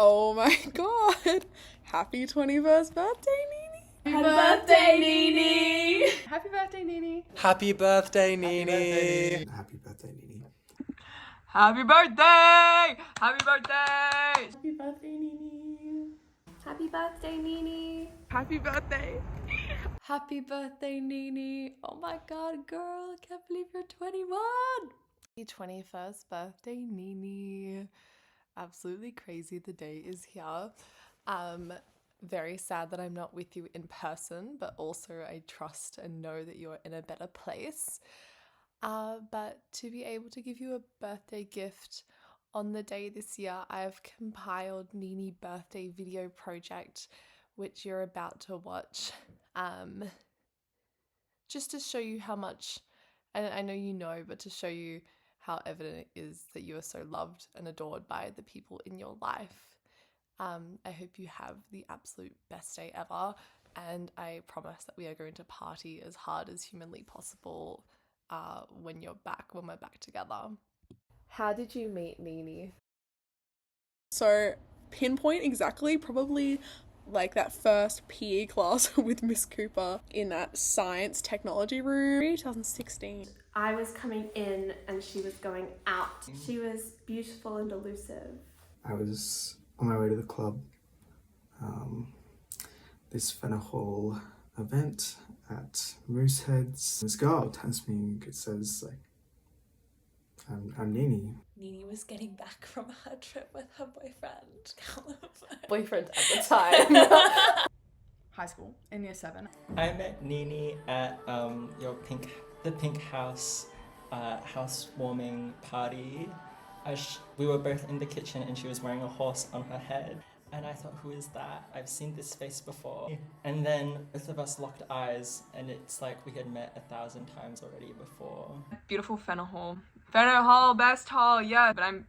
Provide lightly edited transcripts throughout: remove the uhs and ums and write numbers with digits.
Oh my god. Happy 21st birthday, Nini. Happy birthday, Nini. Happy birthday, Nini. Happy birthday, Nini. Happy birthday, Nini. Happy birthday! Happy birthday! Happy birthday, Nini. Happy birthday, Nini. Happy birthday. Happy birthday, Nini. Oh my god, girl, I can't believe you're 21. Happy 21st birthday, Nini. Absolutely crazy the day is here. Very sad that I'm not with you in person, but also I trust and know that you're in a better place. But to be able to give you a birthday gift on the day this year, I have compiled Nini birthday video project, which you're about to watch. Just to show you how much, and I know you know, but to show you how evident it is that you are so loved and adored by the people in your life. I hope you have the absolute best day ever, and I promise that we are going to party as hard as humanly possible when we're back together. How did you meet Nini? So, pinpoint exactly, probably like that first PE class with Miss Cooper in that science technology room, 2016. I was coming in and she was going out. She was beautiful and elusive. I was on my way to the club. This Fenner Hall event at Mooseheads. This girl tells me, it says like, I'm Nini. Nini was getting back from her trip with her boyfriend. Boyfriend at the time. High school, in year 7. I met Nini at the Pink House housewarming party. We were both in the kitchen and she was wearing a horse on her head. And I thought, who is that? I've seen this face before. And then both of us locked eyes and it's like we had met 1,000 times already before. Beautiful Fenner Hall. Fenner Hall, best hall, yeah. But I'm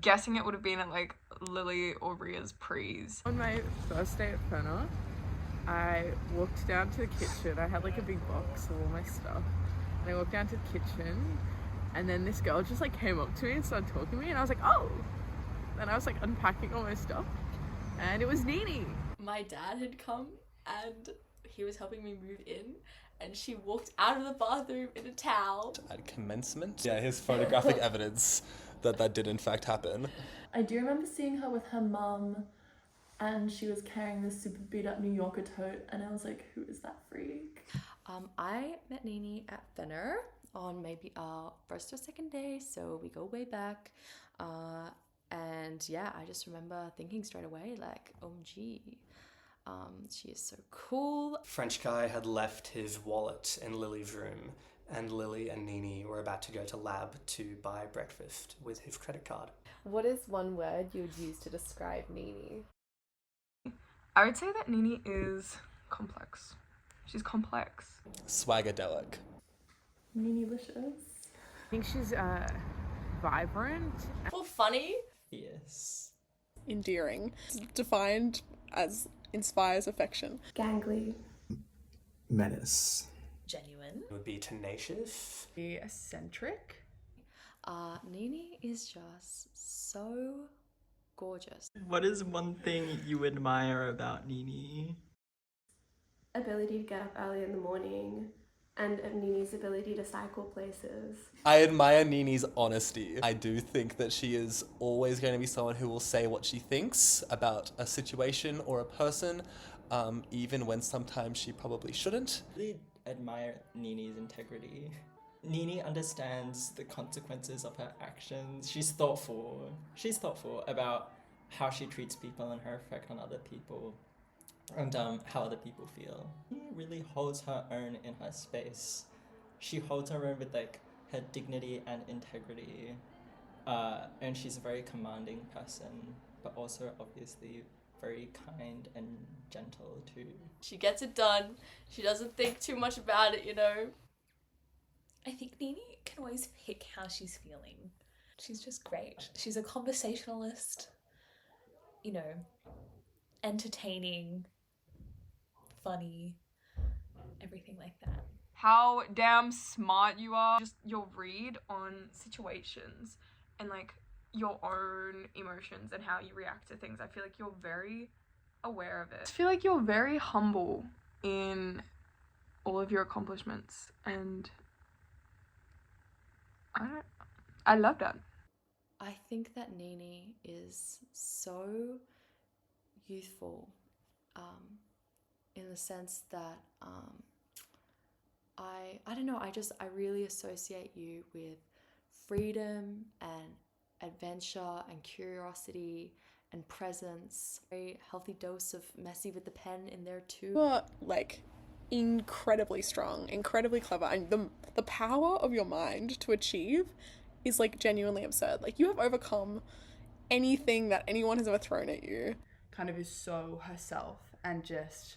guessing it would have been at like Lily or Ria's prees. On my first day at Fenner, I walked down to the kitchen. I had like a big box of all my stuff. And I walked down to the kitchen and then this girl just like came up to me and started talking to me and I was like, oh! And I was like unpacking all my stuff and it was Nini. My dad had come and he was helping me move in and she walked out of the bathroom in a towel. At commencement? Yeah, here's photographic evidence that did in fact happen. I do remember seeing her with her mum and she was carrying this super beat up New Yorker tote and I was like, who is that freak? I met Nini at Fenner on maybe our first or second day, so we go way back. And yeah, I just remember thinking straight away, like, OMG, she is so cool. French guy had left his wallet in Lily's room, and Lily and Nini were about to go to lab to buy breakfast with his credit card. What is one word you would use to describe Nini? I would say that Nini is complex. She's complex. Swagadelic. Nini-licious. I think she's vibrant. Well, funny. Yes. Endearing. Defined as inspires affection. Gangly. Menace. Genuine. It would be tenacious. Be eccentric. Nini is just so gorgeous. What is one thing you admire about Nini? Ability to get up early in the morning and Nini's ability to cycle places. I admire Nini's honesty. I do think that she is always going to be someone who will say what she thinks about a situation or a person, even when sometimes she probably shouldn't. I really admire Nini's integrity. Nini understands the consequences of her actions. She's thoughtful. She's thoughtful about how she treats people and her effect on other people. And how other people feel. She really holds her own in her space. She holds her own with like her dignity and integrity. And she's a very commanding person, but also obviously very kind and gentle too. She gets it done. She doesn't think too much about it, you know. I think Nini can always pick how she's feeling. She's just great. She's a conversationalist, you know, entertaining, funny, everything like that. How damn smart you are. Just your read on situations and like your own emotions and how you react to things. I feel like you're very aware of it. I feel like you're very humble in all of your accomplishments, and I love that. I think that Nini is so youthful, in the sense that I don't know, I really associate you with freedom and adventure and curiosity and presence. Very healthy dose of messy with the pen in there too. You're like incredibly strong, incredibly clever, and the power of your mind to achieve is like genuinely absurd. Like, you have overcome anything that anyone has ever thrown at you. Kind of is so herself and just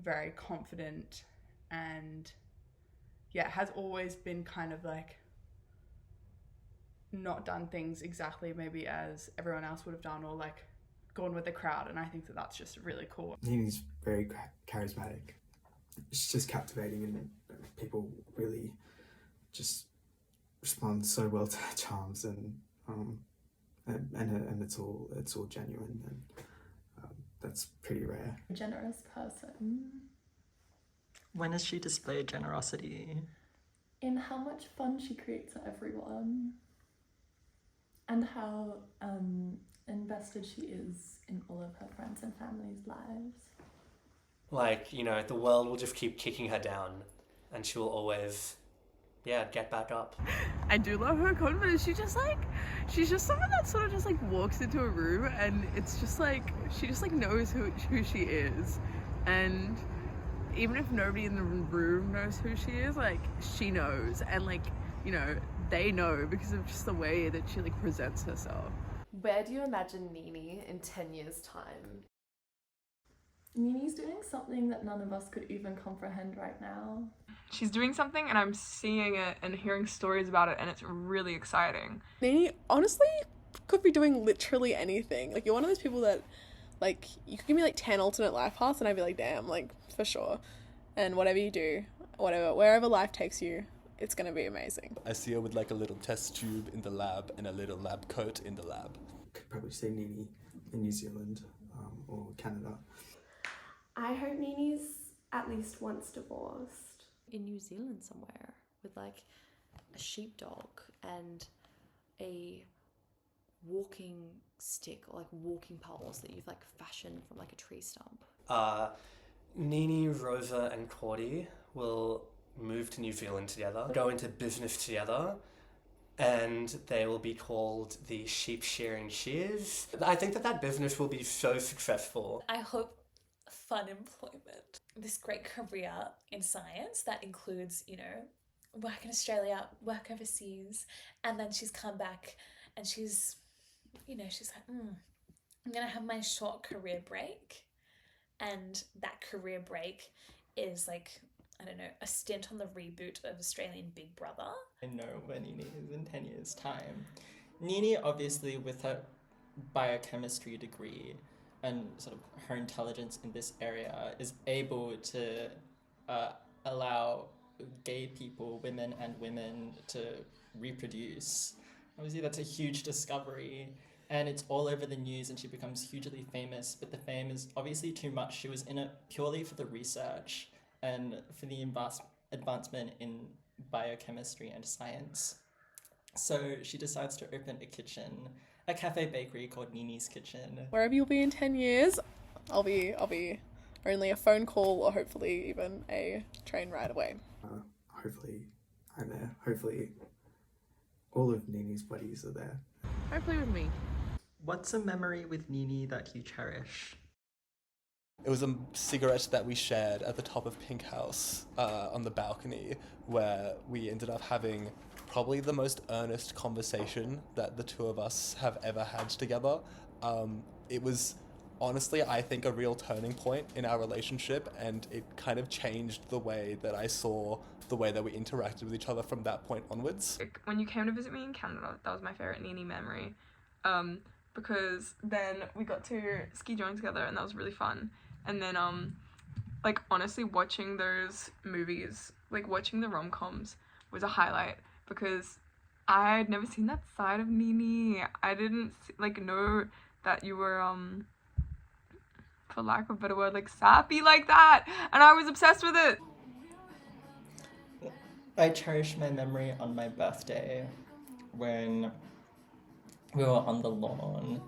very confident, and yeah, has always been kind of like not done things exactly maybe as everyone else would have done, or like gone with the crowd, and I think that that's just really cool. Nini's very charismatic. She's just captivating, and people really just respond so well to her charms, and it's all genuine, and that's pretty rare. A generous person. When has she displayed generosity? In how much fun she creates for everyone, and how invested she is in all of her friends and family's lives. Like, you know, the world will just keep kicking her down, and she will always, yeah, get back up. I do love her confidence. She's just someone that sort of just like walks into a room, and it's just like, she just like knows who she is. And even if nobody in the room knows who she is, like, she knows, and like, you know, they know because of just the way that she like presents herself. Where do you imagine Nini in 10 years' time? Nini's doing something that none of us could even comprehend right now. She's doing something, and I'm seeing it and hearing stories about it, and it's really exciting. Nini honestly could be doing literally anything. Like, you're one of those people that, like, you could give me like 10 alternate life paths and I'd be like, damn, like, for sure. And whatever you do, wherever life takes you, it's gonna be amazing. I see her with like a little test tube in the lab and a little lab coat in the lab. Could probably say Nini in New Zealand or Canada. I hope Nini's at least once divorced. In New Zealand somewhere with like a sheepdog and a walking stick, or like walking poles that you've like fashioned from like a tree stump. Nini, Rosa and Cordy will move to New Zealand together, go into business together, and they will be called the Sheep Shearing Scheers. I think that business will be so successful. I hope fun employment, this great career in science that includes, you know, work in Australia, work overseas, and then she's come back and she's, you know, she's like, I'm gonna have my short career break, and that career break is like, I don't know, a stint on the reboot of Australian Big Brother. I know where Nini is in 10 years' time. Nini, obviously, with her biochemistry degree and sort of her intelligence in this area, is able to allow gay people, women to reproduce. Obviously, that's a huge discovery, and it's all over the news, and she becomes hugely famous, but the fame is obviously too much. She was in it purely for the research and for the advancement in biochemistry and science. So she decides to open a cafe bakery called Nini's Kitchen. Wherever you'll be in 10 years, I'll be only a phone call or hopefully even a train ride away. Hopefully I'm there. Hopefully all of Nini's buddies are there. Hopefully with me. What's a memory with Nini that you cherish? It was a cigarette that we shared at the top of Pink House on the balcony, where we ended up having probably the most earnest conversation that the two of us have ever had together. It was honestly, I think, a real turning point in our relationship, and it kind of changed the way that I saw the way that we interacted with each other from that point onwards. When you came to visit me in Canada, that was my favourite Nini memory, because then we got to ski join together, and that was really fun. And then, like, honestly, watching those movies, like, watching the rom-coms was a highlight, because I'd never seen that side of Nini. I didn't know that you were for lack of a better word, like sappy like that, and I was obsessed with it. I cherish my memory on my birthday when we were on the lawn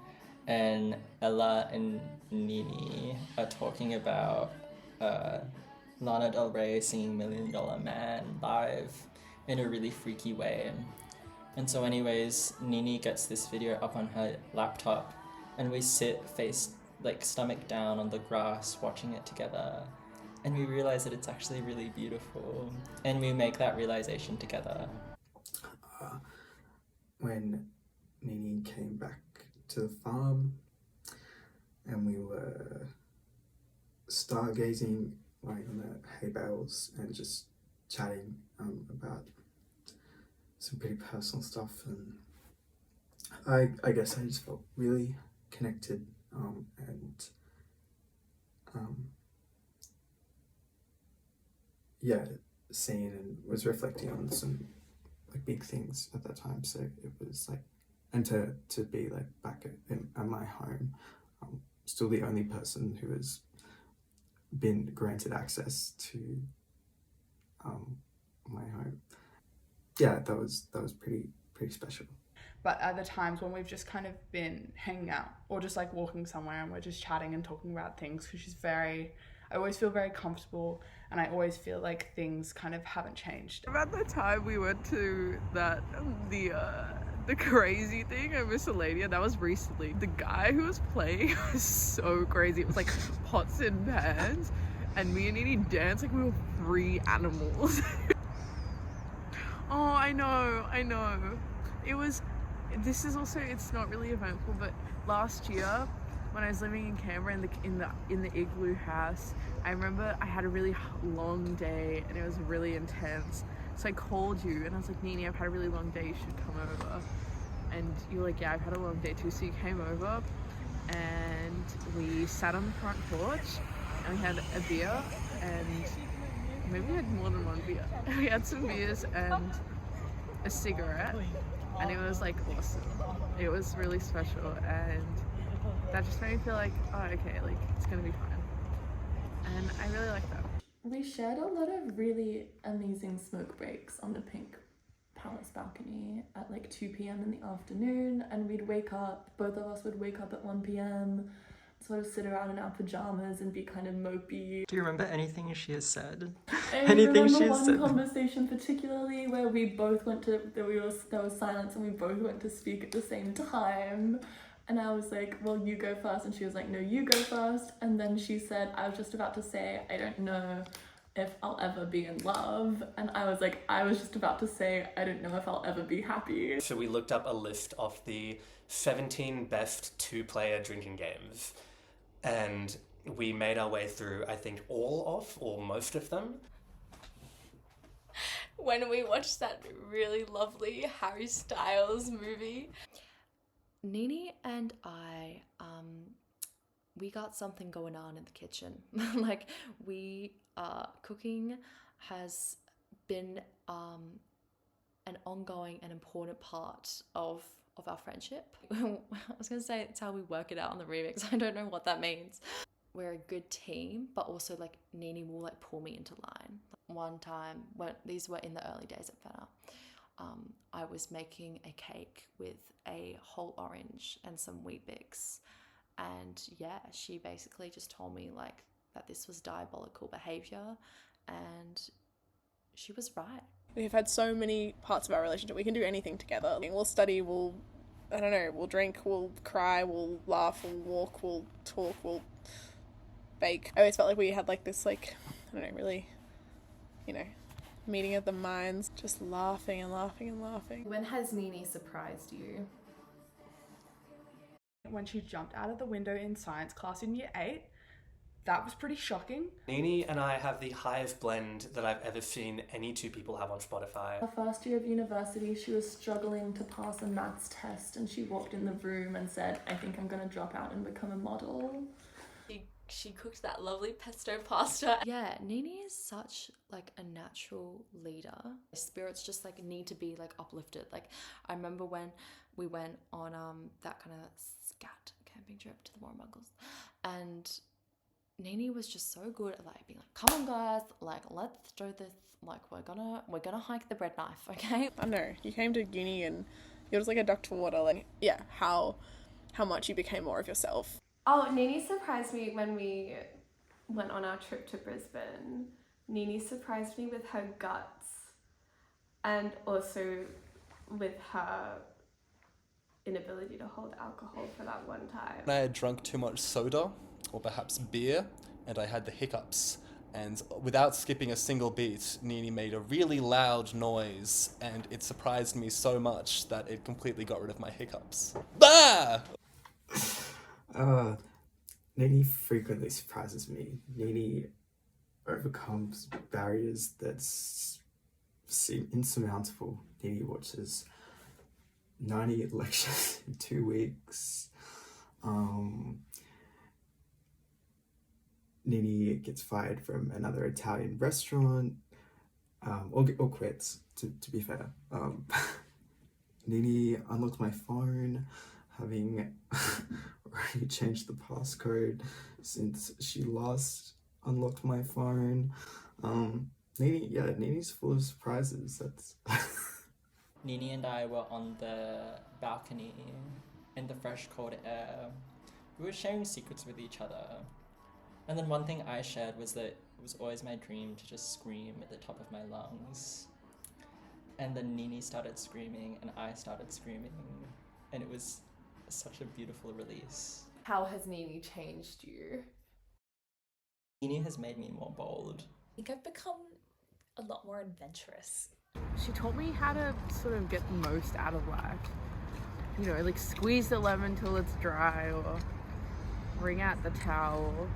and Ella and Nini are talking about Lana Del Rey singing $1 Million Man live in a really freaky way. And so anyways, Nini gets this video up on her laptop and we sit stomach down on the grass watching it together. And we realize that it's actually really beautiful. And we make that realization together. When Nini came back to the farm and we were stargazing, lying on the hay bales and just chatting about some pretty personal stuff, and I guess I just felt really connected and seeing and was reflecting on some big things at that time. So it was and to be back at my home, still the only person who has been granted access to my home. Yeah, that was pretty special. But at the times when we've just kind of been hanging out or just walking somewhere and we're just chatting and talking about things, because I always feel very comfortable and I always feel like things kind of haven't changed. About the time we went to the crazy thing at Miscellanea, that was recently. The guy who was playing was so crazy. It was pots and pans, and me and Nini danced like we were free animals. Oh, I know. It's not really eventful, but last year when I was living in Canberra in the igloo house, I remember I had a really long day and it was really intense. So I called you and I was like, Nini, I've had a really long day, you should come over. And you were like, yeah, I've had a long day too. So you came over and we sat on the front porch and we had a beer, and maybe we had more than one beer. We had some beers and a cigarette, and it was awesome. It was really special, and that just made me feel oh, okay, it's gonna be fine. And I really like that. We shared a lot of really amazing smoke breaks on the Pink Palace balcony at 2 p.m. in the afternoon, and both of us would wake up at 1 p.m, sort of sit around in our pajamas and be kind of mopey. Do you remember anything she has said? I remember one conversation particularly where we both there was silence and we both went to speak at the same time. And I was like, well, you go first. And she was like, no, you go first. And then she said, I was just about to say, I don't know if I'll ever be in love. And I was like, I was just about to say, I don't know if I'll ever be happy. So we looked up a list of the 17 best two-player drinking games. And we made our way through, I think, or most of them. When we watched that really lovely Harry Styles movie, Nini and I, we got something going on in the kitchen. Cooking has been an ongoing and important part of our friendship. I was gonna say it's how we work it out on the remix. I don't know what that means. We're a good team, but also Nini will pull me into line. One time, these were in the early days at Fenner, I was making a cake with a whole orange and some Weet-Bix, and yeah, she basically just told me that this was diabolical behavior, and she was right. We've had so many parts of our relationship. We can do anything together. We'll study, we'll drink, we'll cry, we'll laugh, we'll walk, we'll talk, we'll bake. I always felt like we had this really, meeting of the minds, just laughing and laughing and laughing. When has Nini surprised you? When she jumped out of the window in science class in year 8, that was pretty shocking. Nini and I have the highest blend that I've ever seen any two people have on Spotify. Her first year of university, she was struggling to pass a maths test, and she walked in the room and said, I think I'm going to drop out and become a model. she cooked that lovely pesto pasta. Yeah, Nini is such like a natural leader. Spirits just like need to be like uplifted. Like I remember when we went on that kind of scat camping trip to the Warrumbungles, and Nini was just so good at like being like, come on guys, like let's do this, like we're gonna hike the bread knife, okay? I know, you came to uni and you're just like a duck to water, like yeah, how much you became more of yourself. Oh, Nini surprised me when we went on our trip to Brisbane. Nini surprised me with her guts and also with her inability to hold alcohol for that one time. I had drunk too much soda, or perhaps beer, and I had the hiccups. And without skipping a single beat, Nini made a really loud noise, and it surprised me so much that it completely got rid of my hiccups. Bah! Nini frequently surprises me. Nini overcomes barriers that seem insurmountable. Nini watches 90 lectures in 2 weeks. Nini gets fired from another Italian restaurant, or quits, to be fair. Nini unlocked my phone, having already changed the passcode since she last unlocked my phone. Nini's full of surprises. That's Nini and I were on the balcony in the fresh cold air. We were sharing secrets with each other. And then one thing I shared was that it was always my dream to just scream at the top of my lungs. And then Nini started screaming and I started screaming. And it was such a beautiful release. How has Nini changed you? Nini has made me more bold. I think I've become a lot more adventurous. She taught me how to sort of get the most out of life. You know, like squeeze the lemon till it's dry, or wring out the towel.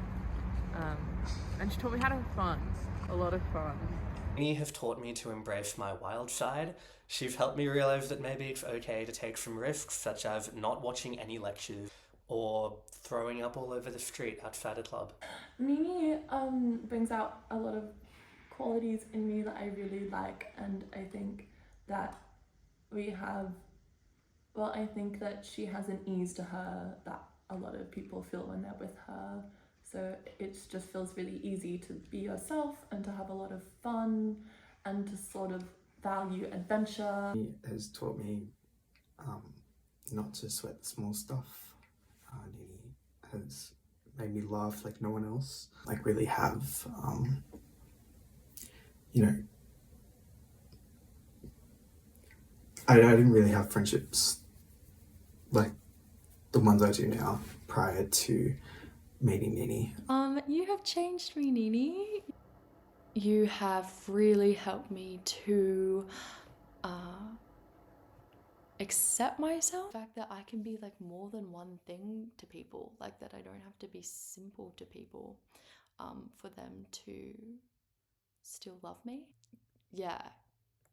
And she taught me how to have fun, a lot of fun. Nini have taught me to embrace my wild side. She's helped me realize that maybe it's okay to take some risks, such as not watching any lectures or throwing up all over the street outside a club. Nini brings out a lot of qualities in me that I really like, and I think that I think that she has an ease to her that a lot of people feel when they're with her. So it just feels really easy to be yourself and to have a lot of fun and to sort of value adventure. Nini has taught me not to sweat the small stuff. Nini has made me laugh like no one else. Like really have, I didn't really have friendships like the ones I do now prior to meeting Nini. You have changed me, Nini. You have really helped me to accept myself. The fact that I can be like more than one thing to people, like that I don't have to be simple to people for them to still love me. Yeah,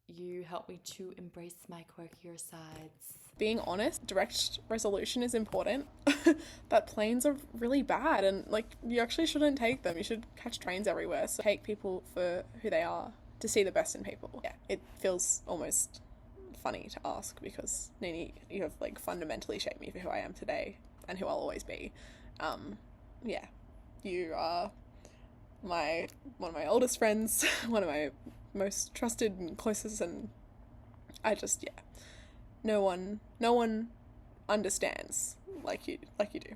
you help me to embrace my quirkier sides. Being honest, direct resolution is important. That planes are really bad and like you actually shouldn't take them. You should catch trains everywhere. So take people for who they are, to see the best in people. Yeah, it feels almost funny to ask because Nini, you have like fundamentally shaped me for who I am today and who I'll always be. Yeah, you are one of my oldest friends, one of my most trusted and closest, and I just, yeah, no one understands like you do.